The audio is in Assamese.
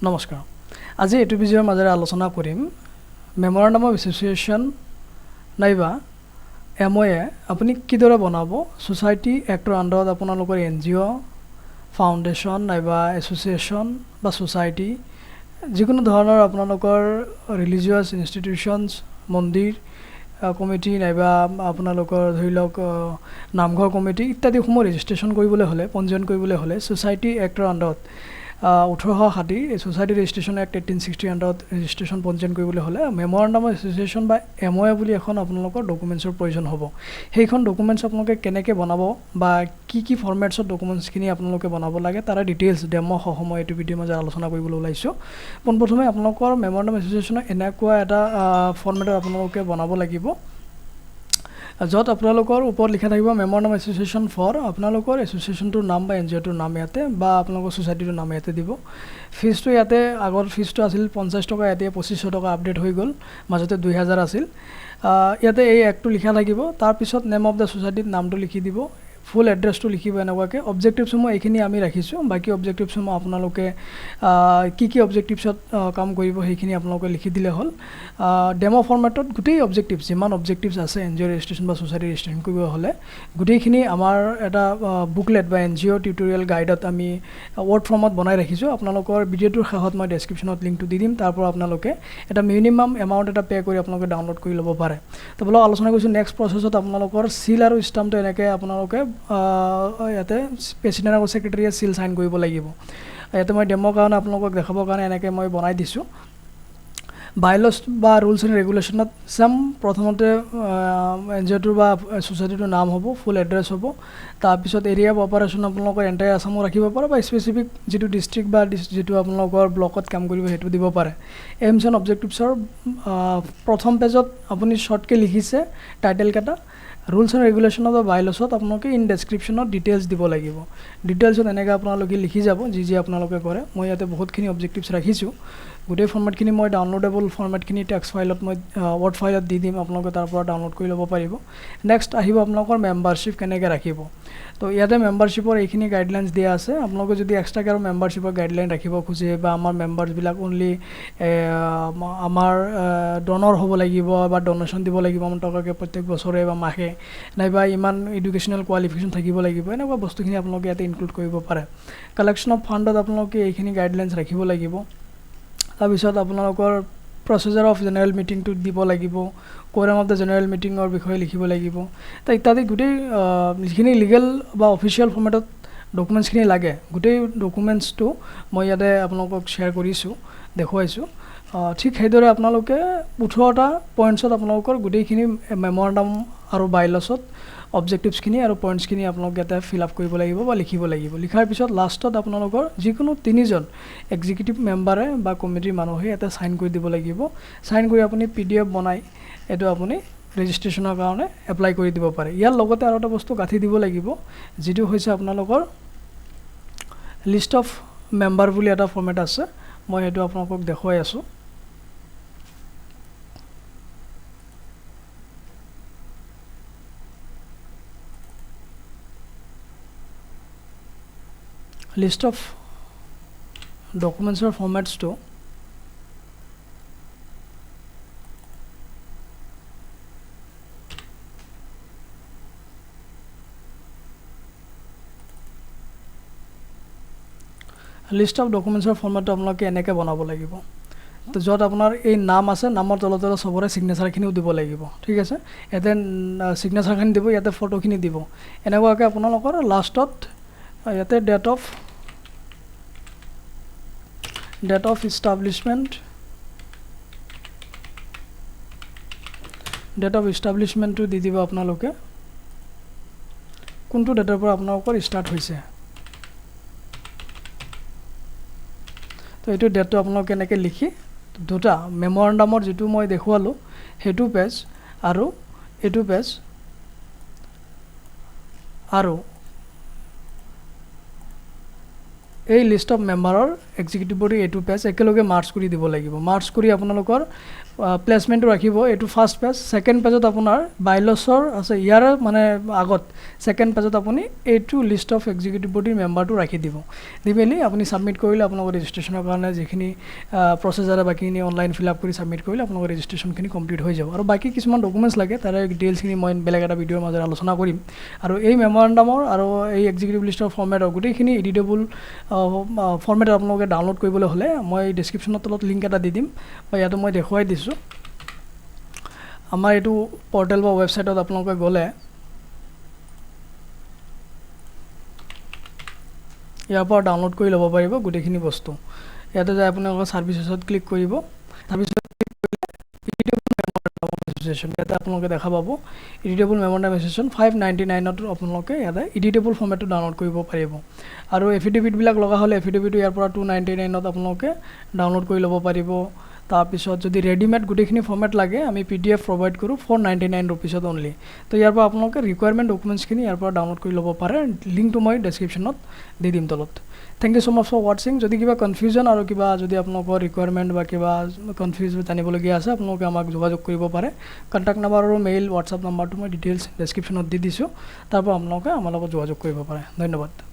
নমস্কাৰ। আজি এইটো ভিডিঅ'ৰ মাজেৰে আলোচনা কৰিম মেমৰেণ্ডাম অফ এছ'চিয়েশ্যন নাইবা MOA আপুনি কিদৰে বনাব সোসাইটি এক্টৰ আন্ডাৰত আপোনালোকৰ NGO ফাউণ্ডেশ্যন নাইবা এছ'চিয়েশ্যন বা সোসাইটি যিকোনো ধৰণৰ আপোনালোকৰ ৰিলিজিয়াছ ইনষ্টিটিউশ্যনছ মন্দিৰ কমিটি নাইবা আপোনালোকৰ ধৰি লওক নামঘৰ কমিটি ইত্যাদিসমূহ ৰেজিষ্ট্ৰেশ্যন কৰিবলৈ হ'লে পঞ্জীয়ন কৰিবলৈ হ'লে সোসাইটি এক্টৰ আন্ডাৰত 1860 এই সোসাইটি ৰেজিষ্ট্ৰেশ্যন এক্ট 1860 আন্ডাৰত ৰেজিষ্ট্ৰেশ্যন পঞ্জীয়ন কৰিবলৈ হ'লে মেমৰেণ্ডাম অফ এছ'চিয়েশ্যন বা MOA বুলি এখন আপোনালোকৰ ডকুমেণ্টছৰ প্ৰয়োজন হ'ব। সেইখন ডকুমেণ্টছ আপোনালোকে কেনেকৈ বনাব বা কি ফৰ্মেটছত ডকুমেণ্টছখিনি আপোনালোকে বনাব লাগে তাৰ ডিটেইলছ ডেমো সহ মই এইটো ভিডিঅ'ৰ মাজত আলোচনা কৰিবলৈ ওলাইছোঁ। পোনপ্ৰথমে আপোনালোকৰ মেমৰেণ্ডাম এছ'চিয়েশ্যনৰ এনেকুৱা এটা ফৰ্মেটত আপোনালোকে বনাব লাগিব য'ত আপোনালোকৰ ওপৰত লিখা থাকিব মেমৰেণ্ডাম এছ'চিয়েশ্যন ফৰ আপোনালোকৰ এছ'চিয়েশ্যনটোৰ নাম বা NGOটোৰ নাম ইয়াতে বা আপোনালোকৰ সোসাইটিটোৰ নাম ইয়াতে দিব। ফিজটো ইয়াতে আগৰ ফিজটো আছিল 50 টকা, ইয়াতে 2500 টকা আপডেট হৈ গ'ল, মাজতে 2000 আছিল। ইয়াতে এই এক্টটো লিখা থাকিব, তাৰপিছত নেম অফ দ্য সোসাইটিৰ নামটো লিখি দিব, ফুল এড্ৰেছটো লিখিব এনেকুৱাকৈ। অবজেক্টিভছসমূহ এইখিনি আমি ৰাখিছোঁ, বাকী অবজেক্টিভছসমূহ আপোনালোকে কি অবজেক্টিভছত কাম কৰিব সেইখিনি আপোনালোকে লিখি দিলে হ'ল। ডেমো ফৰ্মেটত গোটেই অবজেক্টিভছ যিমান অবজেক্টিভছ আছে NGO ৰেজিষ্ট্ৰেশ্যন বা সোসাইটি ৰেজিষ্ট্ৰেশ্যন কৰিব হ'লে গোটেইখিনি আমাৰ এটা বুকলেট বা NGO টিউটৰিয়েল গাইডত আমি ৱৰ্ড ফৰ্মত বনাই ৰাখিছোঁ। আপোনালোকৰ ভিডিঅ'টোৰ শেষত মই ডেছক্ৰিপশ্যনত লিংকটো দি দিম, তাৰ পৰা আপোনালোকে এটা মিনিমাম এমাউণ্ট এটা পে' কৰি আপোনালোকে ডাউনলোড কৰি ল'ব পাৰে। তো বোলো আলোচনা কৰিছোঁ নেক্সট প্ৰচেছত আপোনালোকৰ চিল আৰু ষ্টাম্পটো এনেকৈ আপোনালোকে ইয়াতে প্ৰেচিডেণ্ট আৰু ছেক্ৰেটাৰীয়ে চিল চাইন কৰিব লাগিব। ইয়াতে মই ডেমোৰ কাৰণে আপোনালোকক দেখাবৰ কাৰণে এনেকৈ মই বনাই দিছোঁ। বাইলছ বা ৰুলছ এণ্ড ৰেগুলেশ্যনত চেম প্ৰথমতে NGOটোৰ বা সোসাইটিটোৰ নাম হ'ব, ফুল এড্ৰেছ হ'ব, তাৰপিছত এৰিয়া অফ অপাৰেশ্যন আপোনালোকৰ এণ্টায়াৰ আছামো ৰাখিব পাৰে বা স্পেচিফিক যিটো ডিষ্ট্ৰিক্ট বা যিটো আপোনালোকৰ ব্লকত কাম কৰিব সেইটো দিব পাৰে। এইমছ এণ্ড অবজেক্টিভছৰ প্ৰথম পেজত আপুনি শ্বৰ্টকৈ লিখিছে টাইটেলকেইটা, ৰুলছ এণ্ড ৰেগুলেশ্যনত বা বাইলছত আপোনালোকে ইন ডেছক্ৰিপশ্যনত ডিটেইলছ দিব লাগিব। ডিটেইলছত এনেকৈ আপোনালোকে লিখি যাব যি আপোনালোকে কৰে। মই ইয়াতে বহুতখিনি অবজেক্টিভছ ৰাখিছোঁ, গোটেই ফৰ্মেটখিনি মই ডাউনলোডেবল ফৰ্মেটখিনি টেক্সট ফাইলত মই ৱৰ্ড ফাইলত দি দিম, আপোনালোকে তাৰ পৰা ডাউনলোড কৰি ল'ব পাৰিব। নেক্সট আহিব আপোনালোকৰ মেম্বাৰশ্বিপ কেনেকৈ ৰাখিব। তো ইয়াতে মেম্বাৰশ্বিপৰ এইখিনি গাইডলাইনছ দিয়া আছে। আপোনালোকে যদি এক্সট্ৰাকৈ আৰু মেম্বাৰশ্বিপৰ গাইডলাইন ৰাখিব খোজে বা আমাৰ মেম্বাৰছবিলাক অনলি আমাৰ ডনৰ হ'ব লাগিব বা ডনেশ্যন দিব লাগিব আমাৰ টকাকৈ প্ৰত্যেক বছৰে বা মাহে, নাইবা ইমান এডুকেশ্যনেল কোৱালিফিকেশ্যন থাকিব লাগিব, এনেকুৱা বস্তুখিনি আপোনালোকে ইয়াতে ইনক্লুড কৰিব পাৰে। কালেকশ্যন অফ ফাণ্ডত আপোনালোকে এইখিনি গাইডলাইনছ ৰাখিব লাগিব। তাৰপিছত আপোনালোকৰ প্ৰচেজাৰ অফ জেনেৰেল মিটিংটো দিব লাগিব, কোৰাম অফ দ্য জেনেৰেল মিটিঙৰ বিষয়ে লিখিব লাগিব। তো ইত্যাদি গোটেই যিখিনি লিগেল বা অফিচিয়েল ফৰ্মেটত ডকুমেণ্টছখিনি লাগে গোটেই ডকুমেণ্টছটো মই ইয়াতে আপোনালোকক শ্বেয়াৰ কৰিছোঁ, দেখুৱাইছোঁ। ঠিক সেইদৰে আপোনালোকে 18টা পইণ্টছত আপোনালোকৰ গোটেইখিনি মেমৰেণ্ডাম আৰু বাইলছত অবজেক্টিভছখিনি আৰু পইণ্টছখিনি আপোনালোকে ইয়াতে ফিল আপ কৰিব লাগিব বা লিখিব লাগিব। লিখাৰ পিছত লাষ্টত আপোনালোকৰ যিকোনো 3জন এক্সিকিউটিভ মেম্বাৰে বা কমিটিৰ মানুহে ইয়াতে চাইন কৰি দিব লাগিব। চাইন কৰি আপুনি PDF বনাই এইটো আপুনি ৰেজিষ্ট্ৰেশ্যনৰ কাৰণে এপ্লাই কৰি দিব পাৰে। ইয়াৰ লগতে আৰু এটা বস্তু গাঁঠি দিব লাগিব, যিটো হৈছে আপোনালোকৰ লিষ্ট অফ মেম্বাৰ বুলি এটা ফৰ্মেট আছে, মই সেইটো আপোনালোকক দেখুৱাই আছোঁ। লিষ্ট অফ ডকুমেণ্টছৰ ফৰ্মেটছটো লিষ্ট অফ ডকুমেণ্টছৰ ফৰ্মেটটো আপোনালোকে এনেকৈ বনাব লাগিব। তো য'ত আপোনাৰ এই নাম আছে, নামৰ তলত চবৰে ছিগনেচাৰখিনিও দিব লাগিব, ঠিক আছে। ইয়াতে ছিগনেচাৰখিনি দিব, ইয়াতে ফটোখিনি দিব। এনেকুৱাকৈ আপোনালোকৰ লাষ্টত ইয়াতে ডেট অফ ইষ্টাব্লিছমেণ্টটো দি দিব আপোনালোকে, কোনটো ডেটৰ পৰা আপোনালোকৰ ষ্টাৰ্ট হৈছে। তো এইটো ডেটটো আপোনালোকে এনেকৈ লিখি দুটা মেমৰেণ্ডামৰ যিটো মই দেখুৱালোঁ সেইটো পেজ আৰু এইটো পেজ আৰু এই লিষ্ট অফ মেম্বাৰৰ এক্সিকিউটিভ বডি এইটো পেজ একেলগে মাৰ্চ কৰি দিব লাগিব। মাৰ্চ কৰি আপোনালোকৰ প্লেচমেণ্টটো ৰাখিব। এইটো ফাৰ্ষ্ট পেজ। ছেকেণ্ড পেজত আপোনাৰ বাইলছৰ আছে, ইয়াৰ মানে আগত ছেকেণ্ড পেজত আপুনি এইটো লিষ্ট অফ এক্সিকিউটিভ বডিৰ মেম্বাৰটো ৰাখি দিব। দি মেলি আপুনি ছাবমিট কৰিলে আপোনালোকৰ ৰেজিষ্ট্ৰেশ্যনৰ কাৰণে যিখিনি প্ৰচেছ বাকীখিনি অনলাইন ফিল আপ কৰি ছাবমিট কৰিলে আপোনালোকৰ ৰেজিষ্ট্ৰেশ্যনখিনি কমপ্লিট হৈ যাব। আৰু বাকী কিছুমান ডকুমেণ্টছ লাগে, তাৰে ডিটেইলছখিনি মই বেলেগ এটা ভিডিঅ'ৰ মাজেৰে আলোচনা কৰিম। আৰু এই মেমৰেণ্ডামৰ আৰু এই এক্সিকিউটিভ লিষ্টৰ ফৰ্মেটৰ গোটেইখিনি এডিটেবল ফৰ্মেট আপোনালোকে ডাউনলোড কৰিবলৈ হ'লে মই ডিছক্ৰিপশ্যনৰ তলত লিংক এটা দি দিম, বা ইয়াতে মই দেখুৱাই দিছোঁ। আমাৰ এইটো পৰ্টেল বা ৱেবছাইটত আপোনালোকে গ'লে ইয়াৰ পৰা ডাউনলোড কৰি ল'ব পাৰিব গোটেইখিনি বস্তু। ইয়াতে যাই আপোনালোকৰ ছাৰ্ভিচেছত ক্লিক কৰিব। ছাৰ্ভিচত ক্লিক কৰিলে এডিটেবল মেমৰেণ্ডাম এছ'চিয়েশ্যন ইয়াতে আপোনালোকে দেখা পাব। এডিটেবল মেমৰেণ্ডাম এছ'চিয়েশ্যন 599ত আপোনালোকে ইয়াতে এডিটেবল ফৰ্মেটটো ডাউনলোড কৰিব পাৰিব। আৰু এফিডেভিটবিলাক লগা হ'লে এফিডেভিটো ইয়াৰ পৰা 299ত আপোনালোকে ডাউনলোড কৰি ল'ব পাৰিব। তাৰপিছত যদি ৰেডিমেড গোটেইখিনি ফৰ্মেট লাগে, আমি PDF প্ৰভাইড কৰোঁ 499 ৰুপিছত অনলি। তো ইয়াৰ পৰা আপোনালোকে ৰিকুৱাৰমেণ্ট ডকুমেণ্টছখিনি ইয়াৰ পৰা ডাউনলোড কৰি ল'ব পাৰে। লিংকটো মই ডেছক্ৰিপশ্যনত দি দিম তলত। Thank you so' much for ৱাটছিং। যদি কিবা কনফিউজন আৰু কিবা যদি আপোনালোকৰ ৰিকুৱাৰমেণ্ট বা কিবা কনফিউজ জানিবলগীয়া আছে, আপোনালোকে আমাক যোগাযোগ কৰিব পাৰে। কণ্টেক্ট নাম্বাৰ আৰু মেইল হোৱাটছআপ নাম্বাৰটো মই ডিটেইলছ ডেছক্ৰিপশ্যনত দি দিছোঁ, তাৰ পৰা আপোনালোকে আমাৰ লগত যোগাযোগ কৰিব পাৰে। ধন্যবাদ।